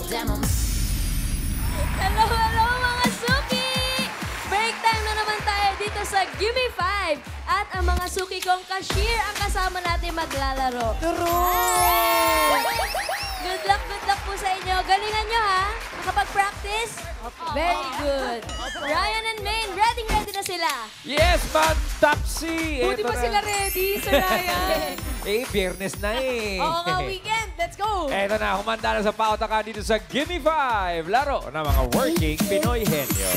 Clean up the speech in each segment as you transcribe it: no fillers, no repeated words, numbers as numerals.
Hello, hello mga suki! Break time na naman tayo dito sa Gimme 5. At ang mga suki kong cashier ang kasama natin maglalaro. Good luck po sa inyo. Galingan nyo ha. Nakapag-practice? Very good. Ryan and Maine, ready na sila. Yes, Ma'am Topsy! Buti pa sila ready, Sir Ryan. Biyernes na eh. Oo nga, weekend. Let's go. Eto na, humanda na sa pautaka dito sa Gimme 5. Laro ng mga working Pinoy henyo.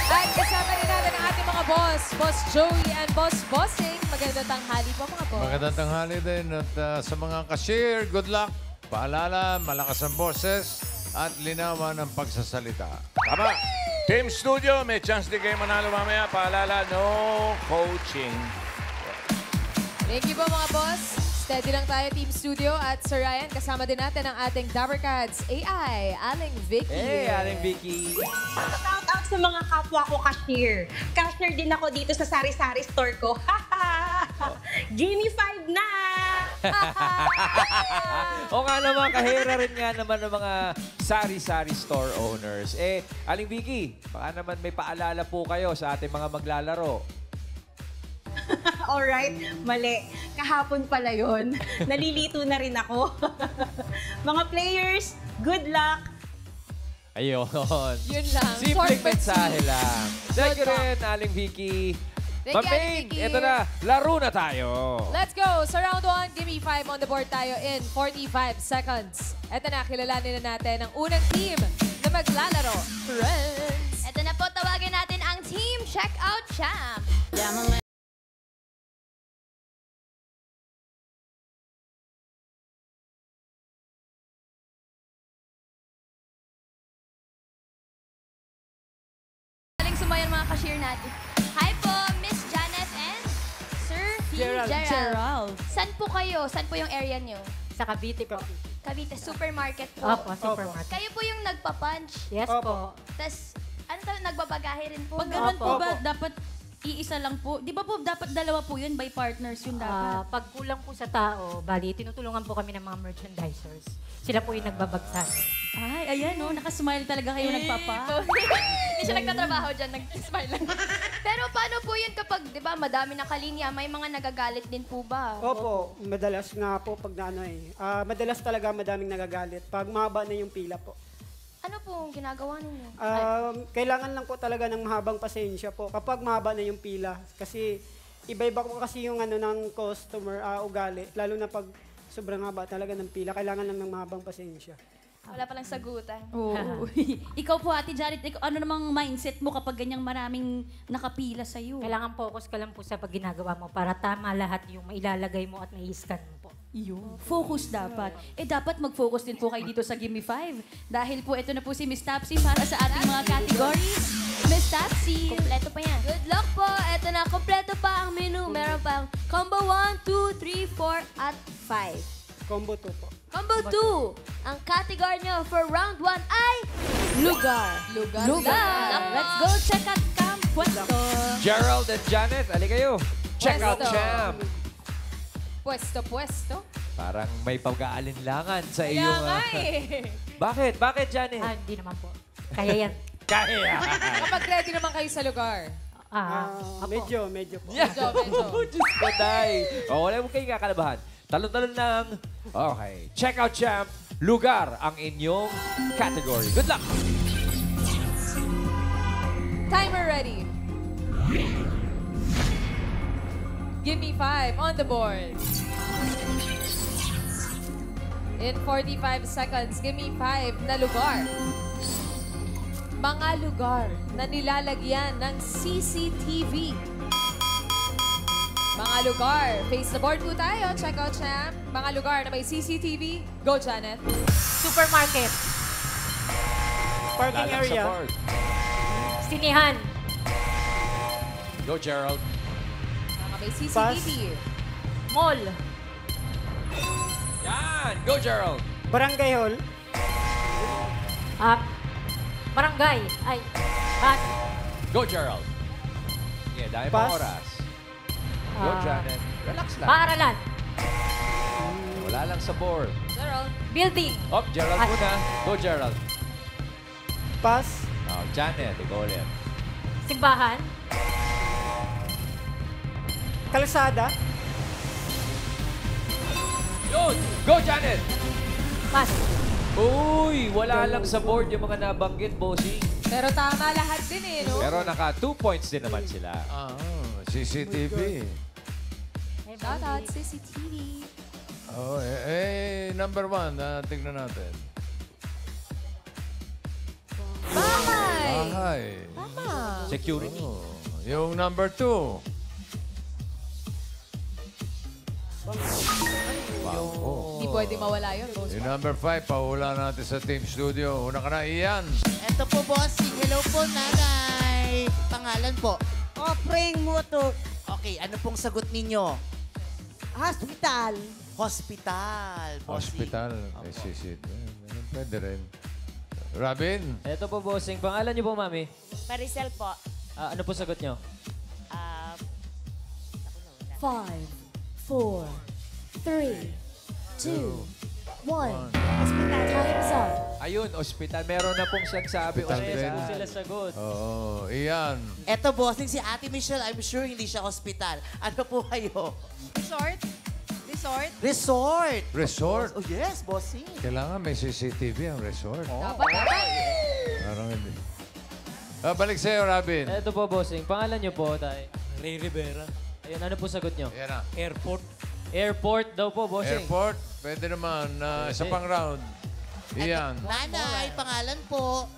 At kasama rin natin ang ating mga boss, Boss Joey and Boss Bossing. Magandang tanghali po mga boss. Magandang tanghali din at sa mga cashier, good luck. Paalala, malakas ang boses at linawan ang pagsasalita. Tama. Team Studio, may chance din kayo manalo mamaya. Paalala, no coaching. Thank you po mga boss. Steady lang tayo, Team Studio. At Sir Ryan, kasama din natin ang ating Dabarkads AI, Aling Vicky. Hey, Aling Vicky. Shout out sa mga kapwa ko cashier. Cashier din ako dito sa sari-sari store ko. Gimme 5 na! O nga naman, kahera rin nga naman ng mga sari-sari store owners. Aling Vicky, baka naman may paalala po kayo sa ating mga maglalaro. Alright, mali. Kahapon pala yun. Nalilito na rin ako. Mga players, good luck. Ayun. Yun lang. Simpleng Short but mensahe sweet. lang. Thank you Good luck. rin, Aling Vicky. Thank you, Ma'am Aling Maine, Vicky. ito na. Laro na tayo. Let's go! Sa round 1, Gimme 5 on the board tayo in 45 seconds. Ito na, kilalanin na natin ang unang team na maglalaro. Friends! Ito na po, tawagin natin ang Team Checkout Champ. Galing sumayan mga cashier natin. Hi po, Miss Janet and Sir Gerald. Saan po kayo? Saan po yung area nyo? Sa Cavite po. Cavite Supermarket po. Opo, supermarket. Kayo po yung nagpa-punch. Yes po. Tapos, ano tawag, nagbabagahe rin po. Pag ganun po Opo. ba, dapat iisa lang po? Di ba po dapat dalawa po yun, by partners yun dapat? Pag kulang po sa tao, bali, tinutulungan po kami ng mga merchandisers. Sila po yung nagbabagsak. Ay, ayan no, nakasmile talaga kayo nagpapa. Hindi siya nagtatrabaho dyan, nag-smile lang. Pero paano po yun kapag, di ba, madami na kalinya, may mga nagagalit din po ba? Opo, madalas nga po pag madalas talaga madaming nagagalit pag mahaba na yung pila po. Ano po ginagawa ninyo? Kailangan lang po talaga ng mahabang pasensya po kapag mahaba na yung pila. Kasi iba-iba po kasi yung ng customer ugali, lalo na pag sobrang haba talaga ng pila, kailangan lang ng mahabang pasensya. Wala palang sagutan. Oo. Ikaw po, Ate Janet, ano namang mindset mo kapag ganyang maraming nakapila sa'yo? Kailangan focus ka lang po sa pag ginagawa mo para tama lahat yung mailalagay mo at mai-scan mo po. Yun. Focus dapat. Dapat mag-focus din po kayo dito sa Gimme 5. Dahil po, ito na po si Miss Topsy para sa ating mga categories. Miss Topsy. Kompleto pa yan. Good luck po! Ito na, kompleto pa ang menu. Meron pang combo 1, 2, 3, 4, at 5. Combo 2 po. Combo 2, ang category nyo for round 1 ay lugar. Lugar. Let's go check out Camp Puesto. Gerald and Janet, ali kayo. Check out Pwesto. champ. Pwesto. Parang may pag-aalinlangan sa Kaya iyong... nga eh. Bakit? Bakit, Janet? Hindi naman po. Kaya yan. Kaya. Kapag ready naman kayo sa lugar. Opo. Medyo po. Yeah. Medyo. Diyos ko, day. Wala mo kayong kakalabahan. Talon-talon lang. Okay. Check out champ. Lugar ang inyong category. Good luck. Timer ready. Give me 5 on the board. In 45 seconds, give me 5 na lugar. Mga lugar na nilalagyan ng CCTV. Mga lugar. Face the board po tayo. Check out, champ. Mga lugar na may CCTV. Go, Janet. Supermarket. Parking Lalang area. support. Sinihan. Go, Gerald. Mga may CCTV. Mall. Yan. Go, Gerald. Barangay hall. Barangay. Ay. Bus. Go, Gerald. Yeah, dahil pang Pass. oras. Go, Janet. Relax lang. Paaralan. Wala Wala lang sa board. Gerald. Building. Oh, Gerald muna. Go, Gerald. Pass. Oh, Janet, ikaw ulit. Simbahan. Kalsada. Yun! Go, Janet! Pass. Uy, wala lang sa board yung mga nabanggit, bossing. Pero tama lahat din eh, no? Pero naka 2 points din naman sila. CCTV. Shout out, CCTV. Oh, number 1, tignan natin. Bahay! Bahay. Tama. Security. Oh, yung number 2. Bangko. Hindi pwede mawala yun, boss. Yung number 5, pahula natin sa Team Studio. Una ka na, Ian. Ito po, bossing. Hello po, nanay. Pangalan po? Preng Moto. Okay, ano pong sagot ninyo? Hospital. Hospital. Bossing. Hospital. Pwede rin. Robin. Ito po, bossing. Pangalan niyo po, mami? Maricel po. Ano po sagot niyo? 5, 4, 3, 2, 1. Time's up. Ayun, ospital. Meron na pong nagsabi. Hospital Yes din. po sila sagot. Oo, Ian. Ito, bossing, si Ate Michelle, I'm sure hindi siya hospital. Ano po kayo? Resort. Resort. Resort. Resort. Oh, yes, bossing. Kailangan may CCTV ang resort. Parang hindi. Balik sa'yo, Robin. Ito po, bossing. Pangalan niyo po, tay? Ray Rivera. Ayun, ano po sagot niyo? Yan na. Airport. Airport daw po, bossing. Airport. Pwede naman. Isa pang round. Ian. Nanay, pangalan po?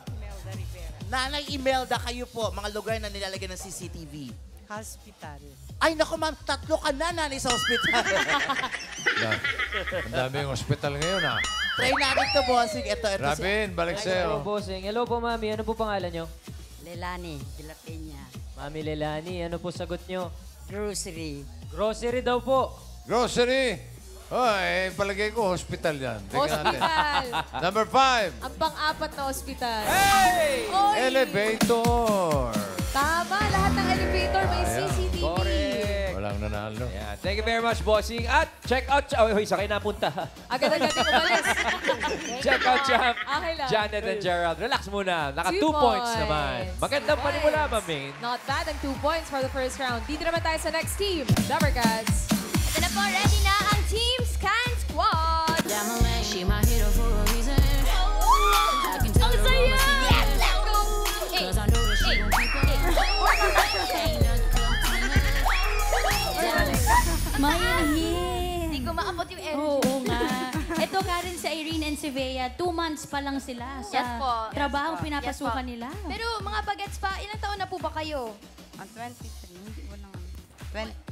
Nanay Imelda, kayo po. Mga lugar na nilalagyan ng CCTV. Hospital. Ay, naku ma'am, 3 ka na, nanay, sa hospital. Ang dami yung hospital ngayon, ha? Try natin to, bossing. Ito. Robin, balik Hello, sa'yo. bossing. Hello po, mami. Ano po pangalan niyo? Lelani. De La Peña. Mami Lelani. Ano po sagot niyo? Grocery. Grocery daw po. Grocery. Palagay ko, hospital yan. Tingnan natin. Hospital. Number 5. Ang pang-apat na ospital. Hey! Oy! Elevator. Tama, lahat ng elevator may Ayan. CCTV. Correct. Walang nanalo. Ayan. Thank you very much, bossing. At check out... Hoy, sakay napunta. Agad-agad yung umalis. Check out, Champ. Okay lang. Janet and Gerald. Relax muna. Naka 2 2 points points. naman. Magandang panimula, Mamain. Not bad ang 2 points for the first round. Dito naman tayo sa next team. Rubber Cats. Ito na po, ready na ang Team Scan Squad. Ang saya! Yes, let's go! Mahinhin. Hindi ko maabot yung energy. Oo nga. Ito, Karen, si Irene and si Bea, 2 months pa lang sila sa Yes po. trabaho Yes po. pinapasukan Yes po. nila. Pero mga bagets pa, ilang taon na po ba kayo? Ang 23. Hindi ko lang.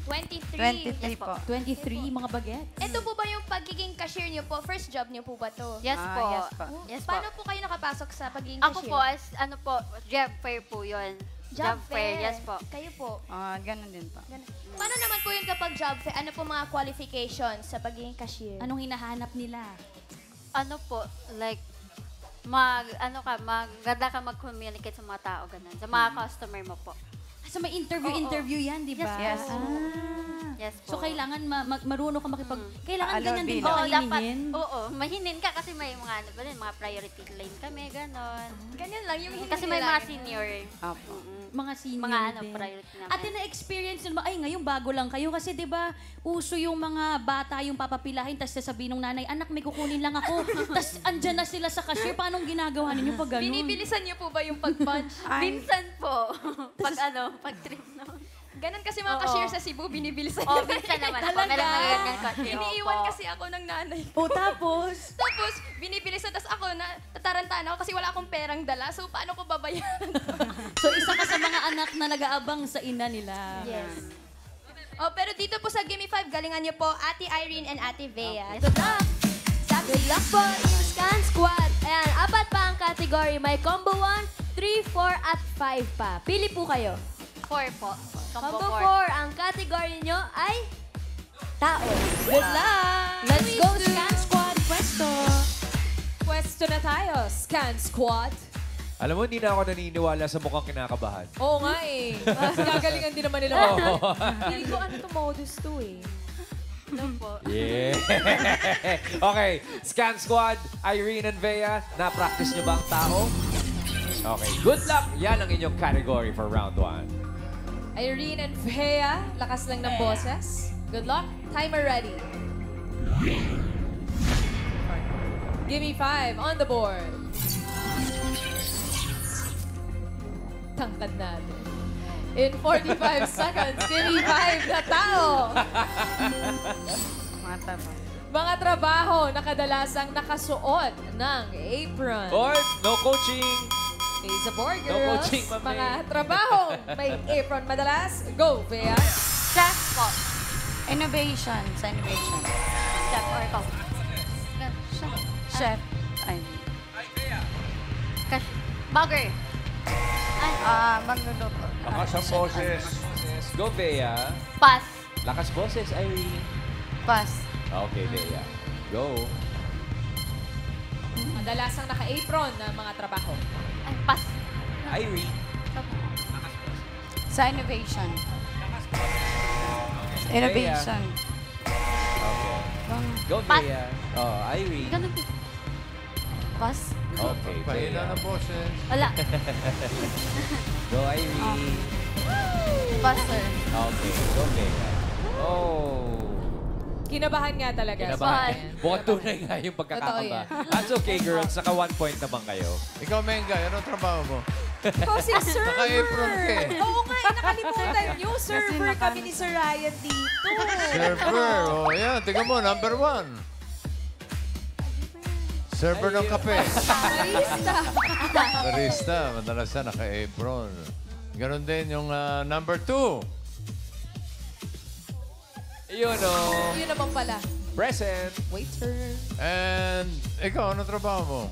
23. 23 po. 23, mga bagets. Ito po ba yung pagiging cashier niyo po? First job niyo po ba to? Yes po. Yes po. Yes po. Paano po kayo nakapasok sa pagiging Ako cashier? po, as ano po, job fair po yun. Job fair. Yes po. Kayo po. Ganun din po. Ganun. Paano naman po yun kapag job fair? Ano po mga qualifications sa pagiging cashier? Anong hinahanap nila? Ano po, like, maganda ka mag-communicate sa mga tao, ganun. Sa mga customer mo po. So may interview yan, di ba? Yes. Ah. Yes po. So kailangan marunong ka makipag... Kailangan Alor ganyan din bilang. ba Oo, dapat, kahinin? oo, mahinin ka kasi may mga, ano ba din, mga priority line kami, gano'n. Ganyan lang yung hindi Kasi may nila- mga senior. Opo. Mga senior Mga ano, din. priority namin. At na-experience nyo naman, ay ngayon bago lang kayo kasi 'di ba uso yung mga bata yung papapilahin tapos sasabihin ng nanay, anak may kukunin lang ako. Tapos andyan na sila sa cashier, paano ginagawa ninyo pag ganun? Binibilisan niyo po ba yung pag-punch? Minsan po, pag trip naman. Ganon kasi mga Oo. cashier sa Cebu, binibilisan Oo, niyo. minsan naman po. Talaga? Meron mga ganyan cashier. Iniiwan Opo. kasi ako ng nanay ko. O tapos? Tapos, binibilisan. Tapos ako, tatarantaan ako kasi wala akong perang dala. So, paano ko babayaran? So isa ka sa mga anak na nag-aabang sa ina nila. Yes. Oh, pero dito po sa Gimme 5, galingan niyo po Ate Irene and Ate Bea. Good luck! Good luck po, Team Scan Squad. Ayan, 4 pa ang category. May combo 1, 3, 4, at 5 pa. Pili po kayo. 4 po. Combo 4, ang category nyo ay tao. Good luck! Let's go, Scan Squad. Pwesto. Pwesto na tayo, Scan Squad. Alam mo, hindi na ako naniniwala sa mukhang kinakabahan. Oo nga eh. Gagalingan din naman nila. Oo. Hindi ko ano to modus to eh. Hello po. Yeah. Okay. Scan Squad, Irene and Bea, na-practice nyo ba ang tao? Okay. Good luck. Yan ang inyong category for round 1. Irene and Bea, lakas lang ng boses. Good luck. Timer ready. Give me 5 on the board. Tangkad natin. In 45 seconds, give me 5 na tao. Mga taba. Mga trabaho na kadalasang nakasuot ng apron. Board, no coaching. Face the board, No girls. coaching, mami. Mga trabaho may apron madalas. Go, Bea. Chef po. Innovation. Sa innovation. Chef or ikaw? Chef. Ay. Bagger. Magluluto. Lakas ang boses. Go, Bea. Pass. Lakas boses, Irene. Pass. Okay, Bea. Go. Madalasang naka-apron na mga trabaho. Ay, pass. Irene. Sa innovation. Innovation. Okay. Go, Pass. Bea. Oh, Irene. Ganun din. Pass. Okay, Pahina Bea. ng boses. Wala. Go, Irene. Pass, sir. Okay, go, Bea. Oh. Kinabahan nga talaga. Kinabahan. Mukhang tunay nga yung Totoo pagkakakaba. yan. That's okay, girls. Naka 1 point naman kayo. Ikaw, Mengay, anong trabaho mo? Posing server. Naka-apron ka eh. Oo nga, nakalimutan nyo. Server kami ni Sir Ryan dito. Server. Oh, yan. Tingnan mo, number 1. Server ng kape. Barista. Barista. Madalas na naka-apron. Ganon din yung number 2. Yun, oh. Yun naman pala. Present. Waiter. And ikaw, ano trabaho mo?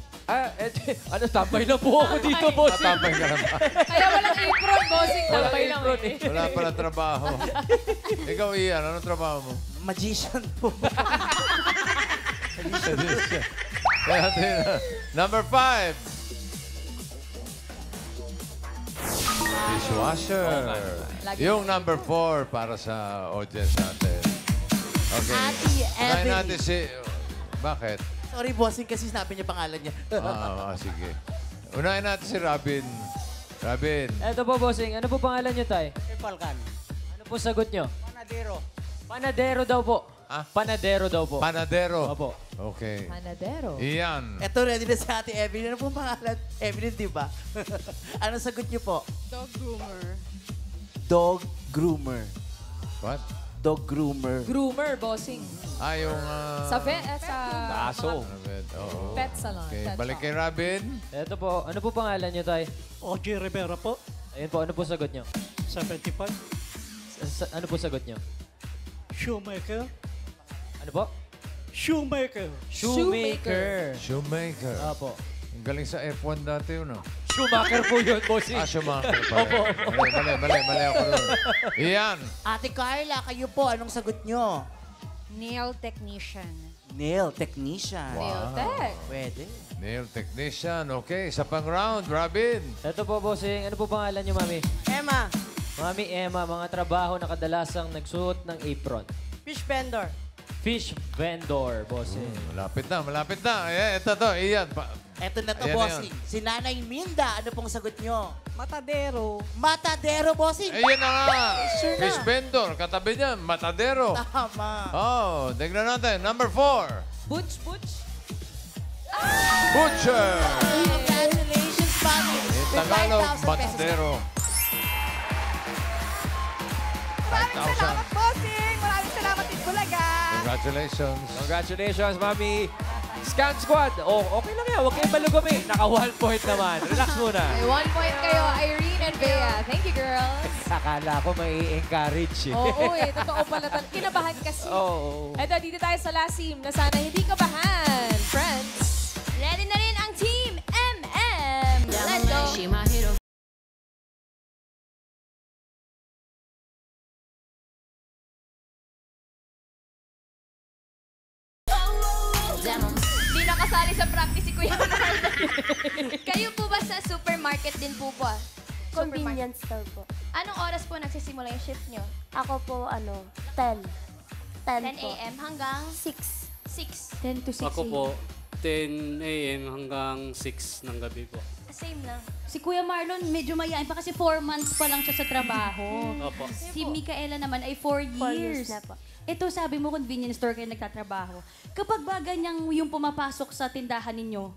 Ano, tambay na po ako dito, bossing. Tatambay ka na ba? Kaya walang apron, bossing. Walang Tambay lang apron, eh. Wala pala trabaho. Ikaw, Ian, ano trabaho mo? Magician po. Kaya din, number 5. Dishwasher. Lagi Yung number 4 para sa audience natin. Okay. Ate Unahin Evelyn. natin si... Bakit? Sorry, bossing, kasi sinabi niya pangalan niya. Sige. Unahin natin si Robin. Robin. Eto po, bossing. Ano po pangalan nyo, tay? Falcan. Ano po sagot nyo? Panadero. Panadero daw po. Ah? Panadero daw po. Panadero. Opo. Okay. Panadero. Ian. Eto, ready na si Ate Evelyn. Ano pong pangalan? Evelyn, di ba? Ano sagot niyo po? Dog groomer. Dog groomer. What? Dog groomer. Groomer, bossing. Yung... Sa sa Aso. Oo. pet salon. Okay, Pet balik shop. kay Robin. Eto po. Ano po pangalan nyo, tay? Oji Rivera po. Ayun po. Ano po sagot nyo? 75. Ano po sagot nyo? Shoemaker. Ano po? Shoemaker. Shoemaker. Shoemaker. Opo. Ang galing sa F1 dati yun, no? Schumacher po yun, bossing. Schumacher pala. Opo. Mali ako doon. Ian. Ate Carla, kayo po, anong sagot niyo? Nail technician. Nail technician. Wow. Tech. Pwede. Nail technician. Okay, isa pang round. Robin. Eto po, bossing. Ano po pangalan nyo, mami? Emma. Mami Emma, mga trabaho na kadalasang nagsuot ng apron. Fish vendor. Fish vendor, bossing. Malapit na, malapit na. Ito to, Ian. Eto na to, Ayan na bossing. Si Nanay Minda, ano pong sagot niyo? Matadero. Matadero, bossing. Ayun na nga. Sure na. Fish vendor. Katabi niya, matadero. Tama. Oh, tignan natin. Number 4. Butch, butch. Butcher. Congratulations, Mami. In Tagalog, 5,000 pesos. matadero. Maraming salamat, bossing! Maraming salamat, Itbulaga! Congratulations. Congratulations, Mami. Scan Squad. Oh, okay lang yan. Huwag kayong malugumi. Naka 1 point naman. Relax muna. May 1 point kayo, Irene and Bea. Thank you, girls. Akala ko may encourage eh. Oo eh, totoo pala. Kinabahan kasi. Oo. Eto, dito tayo sa last team na sana hindi kabahan. Friends. Ready na rin ang Team MM. Let's go. Di nakasali sa practice si Kuya Ronaldo. Kayo po ba sa supermarket din po po? Convenience store po. Anong oras po nagsisimula yung shift nyo? Ako po, 10. 10 a.m. hanggang 6. 6. 10 to 6 Ako po, 10 a.m. hanggang 6 ng gabi po. Same lang. Si Kuya Marlon, medyo mayain pa kasi 4 months pa lang siya sa trabaho. Opo. Si Micaela naman ay 4 years. 4 years na po. Ito, sabi mo, convenience store kayo nagtatrabaho. Kapag ba ganyang yung pumapasok sa tindahan ninyo,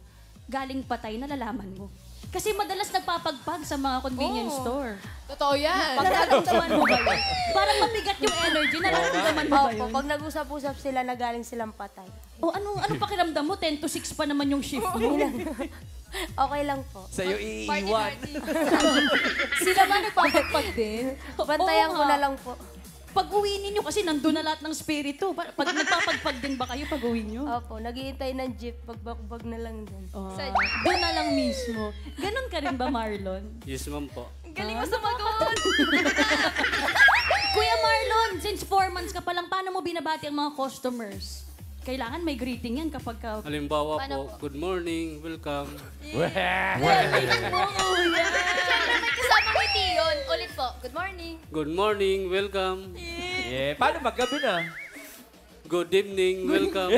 galing patay, nalalaman mo. Kasi madalas nagpapagpag sa mga convenience store. Totoo yan. Pag nararamdaman mo ba yun? Parang mabigat yung energy, nararamdaman mo ba yun? Pag nag-usap-usap sila na galing silang patay. O anong pakiramdam mo? 10 to 6 pa naman yung shift mo. Okay lang po. Sa'yo iiwan. Sila ba nagpapagpag din? Bantayan ko na lang po. Pag uwi ninyo, kasi nandun na lahat ng spirito. Pag nagpapagpag din ba kayo pag uwi nyo? Opo, naghihintay ng jeep. Pagbakbag na lang din. Doon na lang mismo. Ganon ka rin ba, Marlon? Yes, ma'am po. Galing mo sumagot! Kuya Marlon, since 4 months ka pa lang, paano mo binabati ang mga customers? Kailangan may greeting yan kapag ka... Halimbawa po, good morning, welcome. Siyempre may kasamang ngiti yun. Ulit po. Good morning. Good morning, welcome. Yeah, paano maggabi na? Good evening, welcome.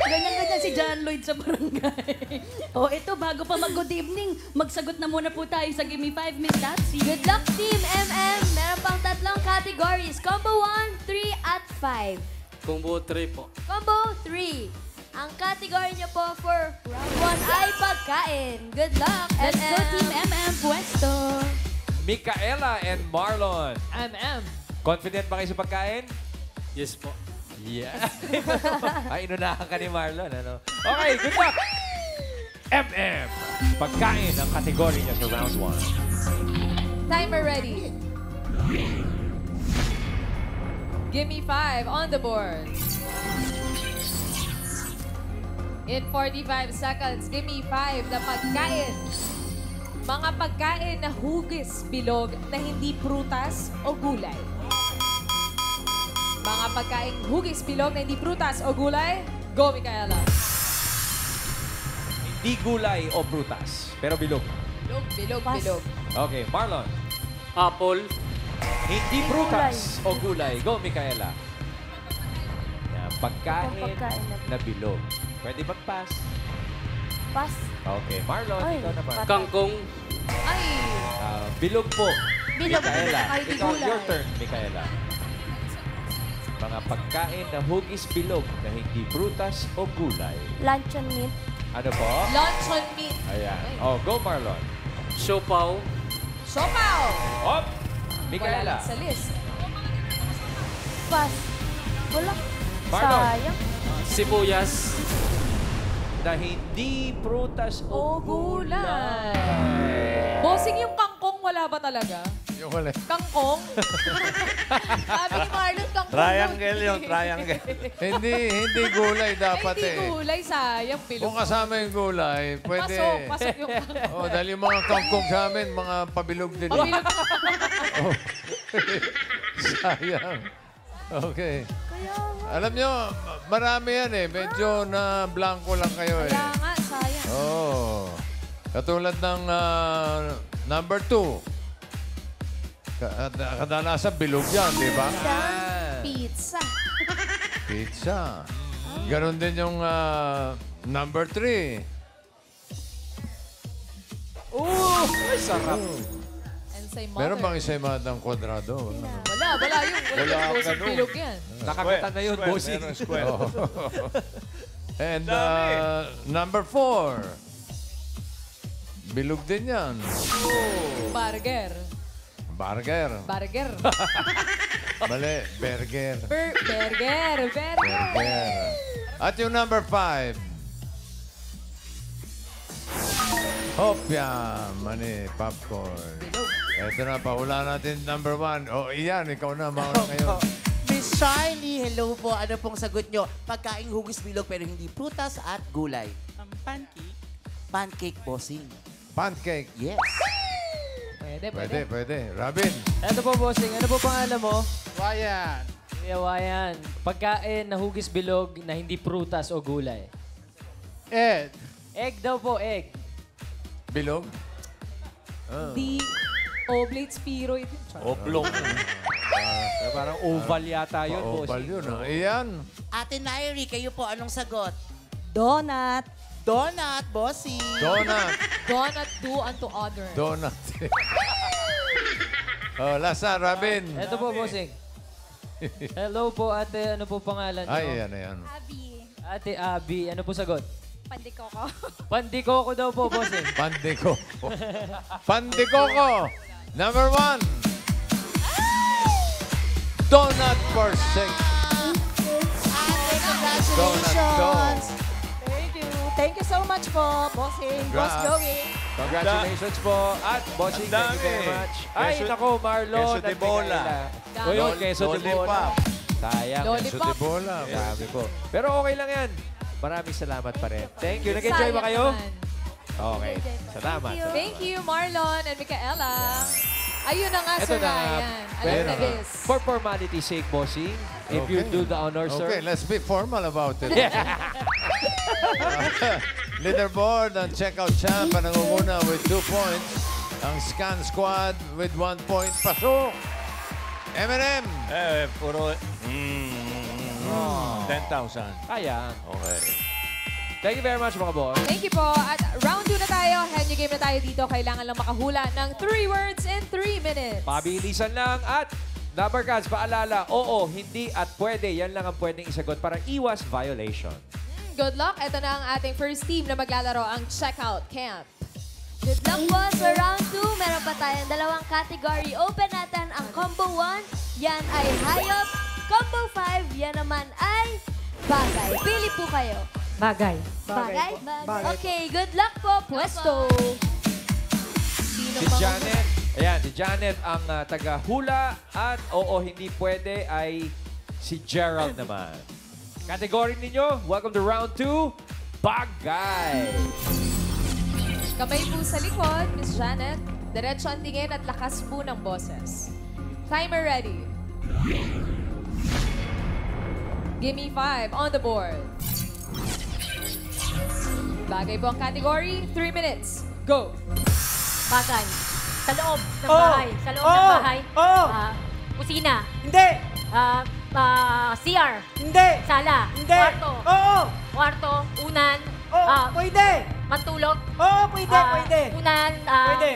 Ganyan-ganyan si John Lloyd sa barangay. O ito, bago pa mag-good evening, magsagot na muna po tayo sa Gimme 5, Miss Tatsi. Good luck, Team MM! Meron pang 3 categories. Combo 1, 3, at 5. Combo 3 po. Combo 3. Ang category niyo po for round 1 ay pagkain. Good luck, Let's go, Team MM Puesto. Micaela and Marlon. MM. Confident ba kayo sa pagkain? Yes po. Yeah. Ay, inunahan ka ni Marlon, ano? Okay, good luck! MM. Pagkain ang kategory niya sa round 1. Timer ready. Gimme 5 on the board. In 45 seconds, gimme 5 na pagkain. Mga pagkain na hugis bilog na hindi prutas o gulay. Mga pagkain hugis bilog na hindi prutas o gulay. Go, Micaela. Hindi gulay o prutas, pero bilog. Bilog, bilog. Okay, Marlon. Apple. Hindi prutas o gulay. Go, Micaela. Yan, pagkain na bilog. Pwede mag-pass? Pass. Okay, Marlon, ikaw naman. Kangkong. Ay! Bilog po. Bilog. Micaela, Ay, di ikaw, gulay. your turn, Micaela. Mga pagkain na hugis bilog na hindi prutas o gulay. Luncheon meat. Ano po? Luncheon meat. Ayan. Oh, go, Marlon. Siopaw. Siopaw! Hop! Micaela. Wala lang sa list. Pass. Wala. Marlon. Sayang. Sibuyas. Na hindi prutas o gulay. Bossing yung kangkong, wala ba talaga? Yung wala. Kangkong? Sabi ni Marlon, kangkong. Triangle yun, triangle. Hindi gulay dapat Hindi eh. gulay, sayang. Bilog. Kung kasama yung gulay, pwede. Pasok yung kangkong. Oh, dahil yung mga kangkong sa amin, mga pabilog din. Pabilog. Oh. Sayang. Okay. Alam nyo, marami yan eh. Medyo na blanco lang kayo eh. Kaya nga, sayang. Oh. Katulad ng number 2. Kadalasan bilog yan, di ba? Pizza. Pizza. Ganon din yung number 3. Ay, sarap. And say mother. Meron bang isaymadang kwadrado? Wala yun. Wala yung bossing bilog yan. Nakakita na yun, bossing. Oh. And number 4. Bilog din yan. Burger. Burger. Burger. Mali, burger. Burger. Burger. At yung number 5. Hopya, mani, popcorn. Ito na, paula natin number 1. O, iyan, ikaw na, mauna ngayon. Miss Shiley, hello po. Ano pong sagot nyo? Pagkaing hugis bilog pero hindi prutas at gulay. Pancake. Pancake, bossing. Pancake. Yes. Pwede. Robin. Ano po, bossing? Ano po pangalan mo? Wayan. Kuya Wayan. Pagkain na hugis bilog na hindi prutas o gulay. Ed. Egg daw po, egg. Bilog? Di Oblate Spiro ito. Oblong. Parang oval yata yun, boss. Oval yun, ah. Iyan. Ate Nairi, kayo po, anong sagot? Donut. Donut, bossy. Donut. Donut do unto other. Donut. Oh, last na, Robin. Ito po, bossing. Hello po, ate. Ano po pangalan niyo? Ay, yan. Abby. Ate Abby. Ano po sagot? Pandikoko. Pandikoko daw po, bossing. Pandikoko. Pandikoko. Number 1. Donut for 6. Ate, congratulations. Thank you so much po, bossing. Boss Joey. Congratulations po. At bossing, thank you very much. Ay, nako, Marlon. Queso de bola. O yun, queso de bola. Sayang, queso de bola. Grabe po. Pero okay lang yan. Maraming salamat pa rin. Thank you. Nag-enjoy ba kayo? Okay. Salamat. Thank you, Marlon and Micaela. Ayun na nga, Ito Sir na. Ryan. Ayun na, guys. For formality's sake, bossing, if you do the honor, sir. Okay, let's be formal about it. Leaderboard, ang checkout champ, ang nangunguna with 2 points. Ang scan squad with 1 point. Pasok! M&M! Puro... 10,000. Ayan. Okay. Thank you very much, mga boss. Thank you po. At round 2 na tayo. Henyo game na tayo dito. Kailangan lang makahula ng 3 words in 3 minutes. Pabilisan lang at number cards, paalala, oo, hindi at pwede. Yan lang ang pwedeng isagot para iwas violation. Good luck. Ito na ang ating first team na maglalaro, ang Checkout Camp. Good luck po sa round 2. Meron pa tayong 2 category. Open natin ang combo 1. Yan ay hayop. Combo 5. Yan naman ay bagay. Pili po kayo. Bagay. Bagay? Bagay. Okay, good luck po. Pwesto. Sino Si Janet, ayan, si Janet ang taga-hula at oo, hindi pwede ay si Gerald naman. Category ninyo, welcome to round 2, bagay. Kamay po sa likod, Miss Janet. Diretso ang tingin at lakas po ng boses. Timer ready. Give me 5 on the board. Bagay po ang category. 3 minutes. Go! Bagay. Sa loob ng bahay. Sa loob ng bahay. Kusina. Hindi. CR. Hindi. Sala. Hindi. Kwarto. Oo. Kwarto. Unan. Pwede. Mantulog. Oo, pwede, pwede. Unan. Pwede.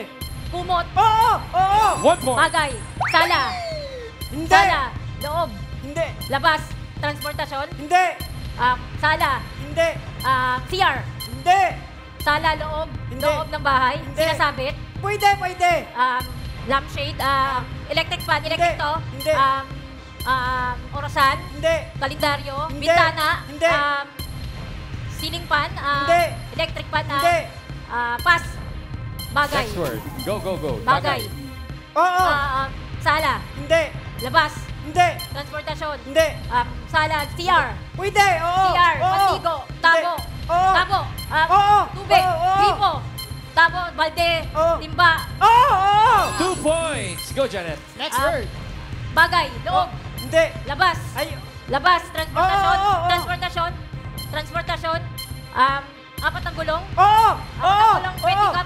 Kumot. Oo, oo. 1 point. Bagay. Sala. Hindi. Sala. Loob. Hindi. Labas. Transportasyon. Hindi. Sala. Hindi. CR. Hindi. Sala, loob. Hindi. Loob ng bahay. Hindi. Sinasabit. Pwede, pwede. Lampshade. Electric fan. Electric to. Hindi. Orasan. Hindi. Kalendaryo. Hindi. Bintana. Hindi. Ceiling fan. Hindi. Electric fan. Hindi. Pass. Bagay. Next word. Go, go, go. Bagay. Oo. Sala. Hindi. Labas. Hindi. Transportasyon. Hindi. Sala. CR. Pwede, oo. CR. Oo. Masigo. Tabo. Oo. Tabo. Oo. Tubig. Oo. Hipo. Tabo. Balde. Timba. Oo. Oo. 2 points. Go, Janet. Next word. Bagay. Loob. Hindi. Labas. Ay. Labas. Transportasyon. Oo, oo, oo. Transportasyon. Transportasyon. Apat ang gulong. Oo. Apat ang gulong. Pwede ka.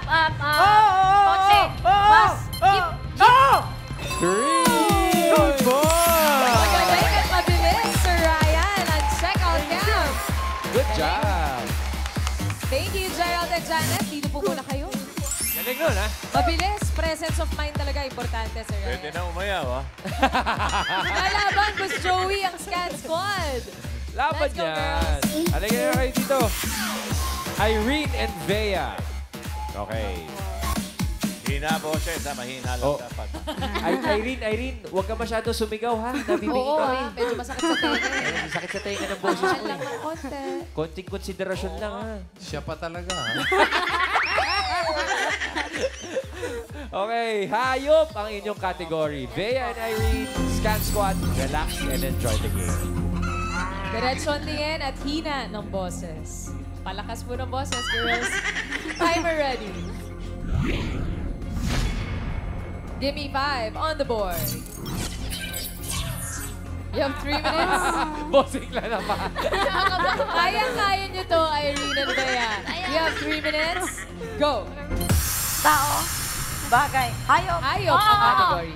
Kotse. Bus. Jeep. Oo. 3. Good boy. Magaling at mabilis, Sir Ryan, ang Checkout Camp. Good job. Thank you, Gerald and Janet. Dito po muna kayo. Galing nun, ha? Mabilis. Presence of mind talaga importante, Sir Ryan. Pwede na umayaw, ha? Lalaban, Boss Joey, ang Scan Squad. Laban Let's go, yan. Halika na kayo dito. Irene and Bea. Okay. Hina, boses, ha? Mahina lang dapat. Irene, huwag ka masyado sumigaw, ha? Nabibigay Oo, kami. medyo masakit sa tenga. Sakit sa tenga ng boses Mahal mo, lang eh. ng konti. Konting konsiderasyon lang, ha? Siya pa talaga, ha? Okay, hayop ang inyong category. Bea and Irene, Scan Squad, relax and enjoy the game. Diretso ang tingin at hina ng boses. Palakas po ng boses, girls. Timer ready. Give me 5 on the board. You have 3 minutes. Bossing lang naman. Kaya-kaya nyo to, Irene and Bea. You have 3 minutes. Go. Tao. Bagay. Hayop. Hayop ang category.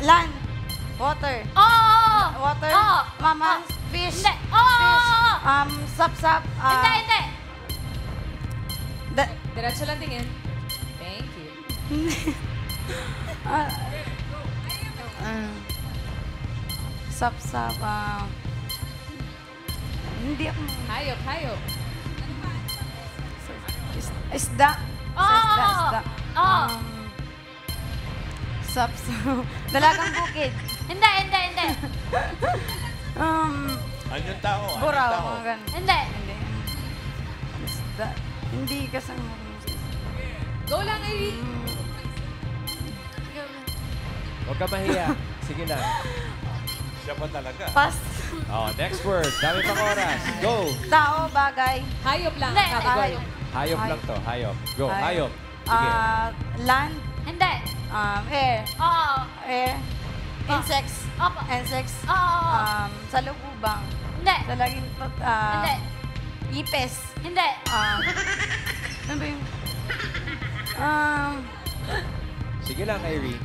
Land. Water. Oo! Water. Oo! Mama. Fish. Hindi. Oo! Fish. Sap-sap. Hindi, hindi. Diretso lang tingin. Thank you. Sap-sap. Hindi ako... Hayop, hayop. Isda. Isda. Oo! Sap-sap. Dalagang bukid. Hindi, hindi, hindi. Anyong tao? Buraw. Anyong tao? Mga ganun. Hindi. Isda. Hindi kasama. Go lang, Irene. Huwag ka mahiya. Sige lang. Siya pa talaga. Pass. Oh, next word. Dami pang oras. Go. Tao, bagay. Hayop lang. Hindi. Category. Hayop lang to. Hayop. Go. Hayop. Sige. Land. Hindi. Air. Oo. Air. Insects. Opo. Insects. Oo. Salububang. Hindi. Salaging Hindi. ipes. Hindi. Ano ba yung... Sige lang, Irene.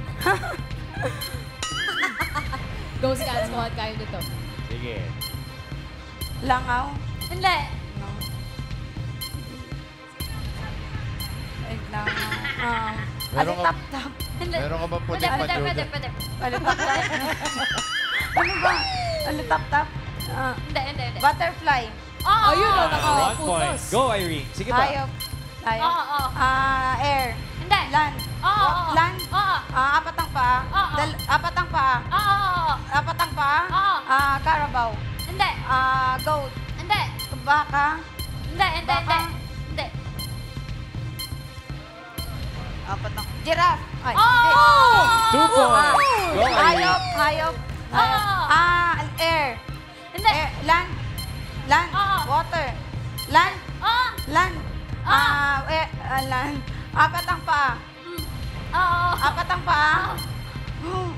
Go, Scan Squad. Kayo nito. Sige. Langaw. Hindi. No. Langaw. Meron ka- Alitap-tap. Hindi. Meron ka ba puting Pwede, pajuda? pwede, pwede. Alitap-tap. Ano ba? Alitap-tap. Hindi, hindi, hindi. Butterfly. Oo. Ayun, One point. nakaputos. Go, Irene. Sige pa. Hayop. Hayop. Oo. Air. Hindi. Land. Oo. Land. Oo. Apat ang paa. Oo. Apat ang paa. Oo. Apat ang paa. Oo. Carabao. Hindi. Goat. Hindi. Baka. Hindi, hindi, hindi. Hindi. Apat ang... Giraffe. Ay, Oo! 2 points. Go, Irene. Hayop. Hayop. Oo. Air. Hindi. Air. Land. Land. Oo. Water. Land. Oo. Land. Land. Apat ang paa. Oo. Apat ang paa.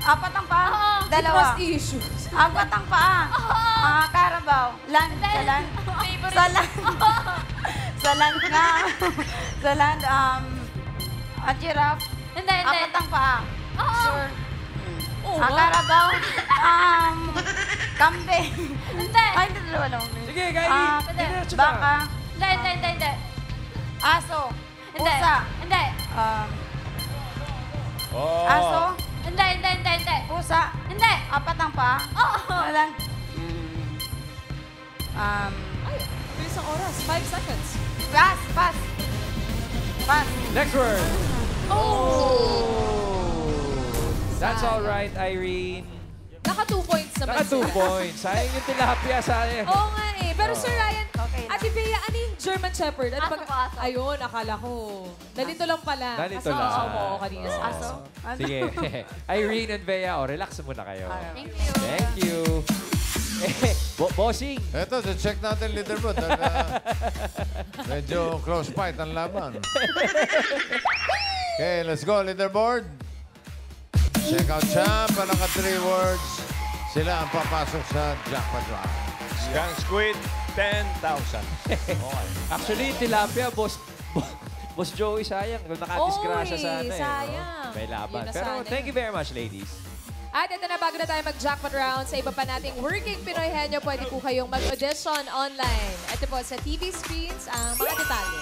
Apat ang paa. Oo. Dalawa. Trust issues. Apat ang paa. Carabao. Land. Sa land. Favorite. Sa land. Sa land nga. Sa land. Giraffe. Hindi, hindi. Apat ang paa. Oo. Sure. Oo. Carabao. Kambing. Hindi. Ay, hindi dalawa lang. Sige, Irene. Diretso na. Baka. Hindi, hindi, hindi, hindi. Aso. Hindi. Pusa. Hindi. Oh. Aso. Hindi, hindi, hindi, hindi. Pusa. Hindi. Apat ang paa. Oo. Walang. Ay, bilis ang oras. 5 seconds. Pass. Pass. Pass. Next word. Oh! That's all right, Irene. Naka 2 points naman Naka 2 sila. points. Sayang yung tilapia, sayang. Oo nga eh. Pero Sir Ryan, Okay Ate Bea, ano yung German Shepherd? Ano Aso po, aso. Ayun, akala ko. Dalito lang pala. Dalito Kasi lang. Oo, kanina sa Aso. Sige. Irene and Bea, relax muna kayo. Thank you. Thank you. Bossing. Eto, check natin leaderboard. Medyo close fight ang laban. Okay, let's go, leaderboard. Check out champ. Naka 3 words. Sila ang papasok sa jackpot round. Scan Squid, 10,000. Okay. Actually, tilapia, Boss Joey, sayang. Nakadisgrasya Oy, sana eh. sayang. May laban. Yun na Pero sana thank yun. you very much, ladies. At ito na, bago na tayo mag-jackpot round sa iba pa nating Working Pinoy Henyo, pwede po kayong mag-audition online. Ito po sa TV screens ang mga detalye.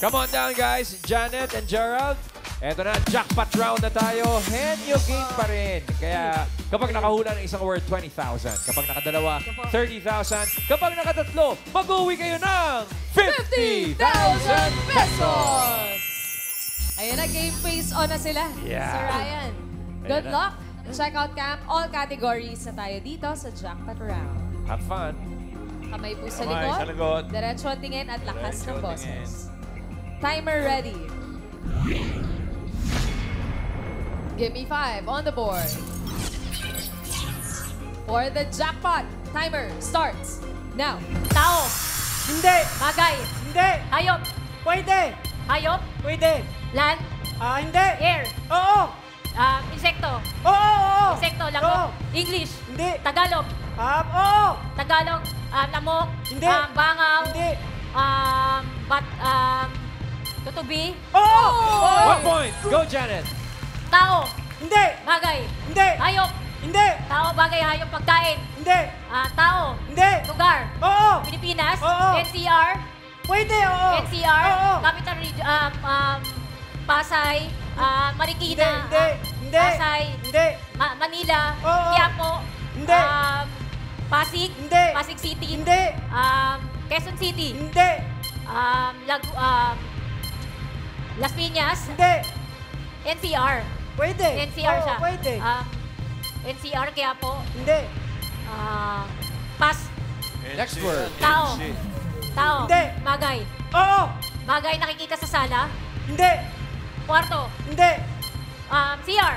Come on down, guys. Janet and Gerald. Eto na, jackpot round na tayo. Henyo game pa rin. Kaya kapag nakahula ng isang word, 20,000. Kapag nakadalawa, 30,000. Kapag nakatatlo, mag-uwi kayo ng 50,000 pesos! Ayun na, game face on na sila. Yeah. Sir Ryan, good Ayun na. luck. Check out camp. All categories na tayo dito sa jackpot round. Have fun. Kamay po sa Kamay likod. sa likod. Diretso ang tingin at lakas Diretso ng ang boses. Timer ready. Give me 5 on the board. For the jackpot, timer starts now. Tao. Hindi. Bagay. Hindi. Hayop. Pwede. Hayop. Pwede. Land. Hindi. Air. Oo. Insekto. Oo. Insekto. Oo. Lamok. English. Hindi. Tagalog. Oo. Tagalog. Lamok. Hindi. Bangaw. Hindi. Tutubi. Oo. 1 point. Go, Janet. Tao. Hindi. Bagay. Hindi. Hayop. Hindi. Tao, bagay, hayop, pagkain. Hindi. Tao. Hindi. Lugar. Oo. Pilipinas. Oo. NCR. Pwede, oo. NCR. Oo. Capital Region. Pasay. Marikina. Hindi. Hindi. Pasay. Hindi. Manila. Oo. Quiapo. Hindi. Pasig. Hindi. Pasig City. Hindi. Quezon City. Hindi. Las Piñas. Hindi. NCR. Pwede. NCR Oo, siya. pwede. NCR, Quiapo. Hindi. Pas. Next word. Tao. Tao. Hindi. Bagay. Oo. Bagay nakikita sa sala. Hindi. Kwarto. Hindi. CR.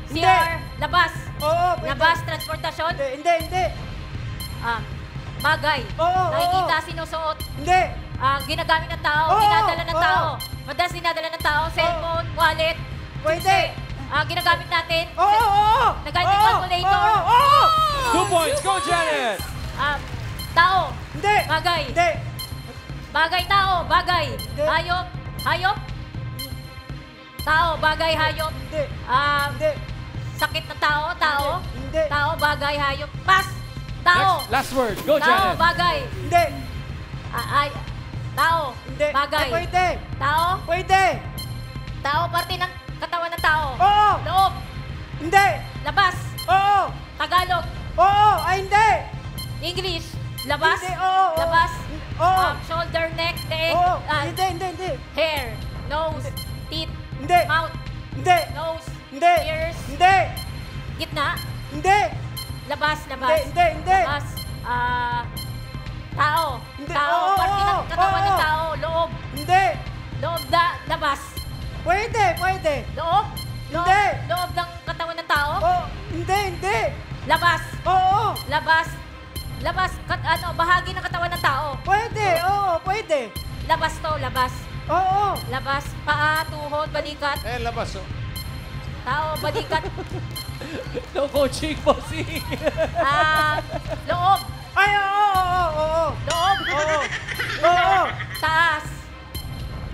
Hindi. CR. Labas. Oo, pwede. Labas, transportasyon. Hindi. Hindi. Bagay. Oo, Nakikita, sinusuot. Hindi. Ginagamit ng tao. Oo, Dinadala ng oo. tao. Madalas dinadala ng tao. Cellphone, wallet. Pwede. Ginagamit natin. Oo. Nag-guiding calculator. Oo. 2 points. Go, Janet! Tao. Hindi. Bagay. Hindi. Bagay, tao. Bagay. Hayop. Hayop. Tao, bagay, hayop. Hindi. Hindi. Sakit ng tao. Tao. Hindi. Tao, bagay, hayop. Pas. Tao. Next, last word. Go, Tao, Janet! bagay. Hindi. Tao. Hindi. Bagay. Pwede. Tao. Pwede. Tao, parte ng katawan ng tao. Oo. Loob. Hindi. Labas. Oo. Tagalog. Oo. Ay, hindi. English. Labas. Hindi. Oo. Labas. Oo. Shoulder, neck, leg. Oo. Hindi. Hair. Nose. Teeth. Hindi. Mouth. Hindi. Nose. Hindi. Ears. Hindi. Gitna. Hindi. Labas. Labas. Hindi. Labas. Tao. Hindi. Tao. Oo, Parte ng oo, katawan ng oo. tao. Loob. Hindi. Loob labas. Pwede. Loob. Hindi. Loob ng katawan ng tao. Oo. Hindi. Labas. Oo. Labas. Labas. Bahagi ng katawan ng tao. Pwede. Oo. Pwede. Labas to. Labas. Oo. Labas. Paa, tuhod, balikat. Labas, oh. Tao, balikat. No coaching, bossing. Loob. Ay, oo. Loob. Oo. Taas.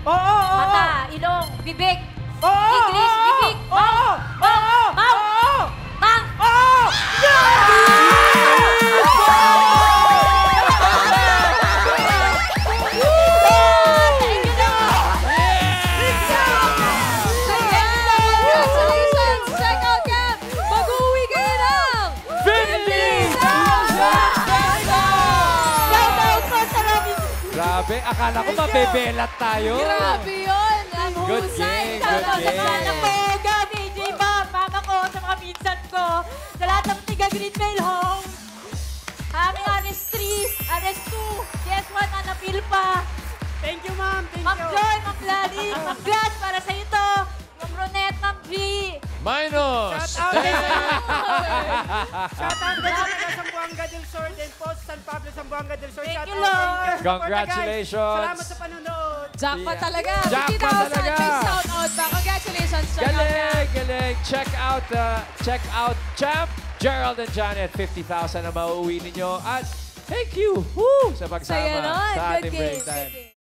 Oo. Mata, ilong, bibig. Oo. English, bibig. Mouth. Mouth. Tang. Congratulations! Check out, Cam! Mag-uwi kayo ng 50,000! Grabe, akala ko mabebelat tayo. Grabe yun! Ang Good husay! game, good game. Sana po, Gabi, J-Bob, mama ko, sa mga pinsan ko, sa lahat ng tiga Greenvale Home. Aming RS3, RS2, GS1, Anapil pa. Thank you, ma'am. Thank Ma'am you. Joy, Ma'am Gladys, Ma'am Glass, para sa ito. Ma'am Ronette, Ma'am G. Minus! Shout out din sa Zamboanga del Sur din po, San Pablo, Zamboanga del Sur. Thank Shout you, out. Lord. Congratulations. Salamat sa panonood. Jackpot talaga! Jackpot 50,000! talaga. May shout out pa! Congratulations! Check out, Cam! Galing. Check out Champ, Gerald and Janet. 50,000 na mauuwi ninyo. At thank you sa pagsama Saya nun. sa Good ating game. break time.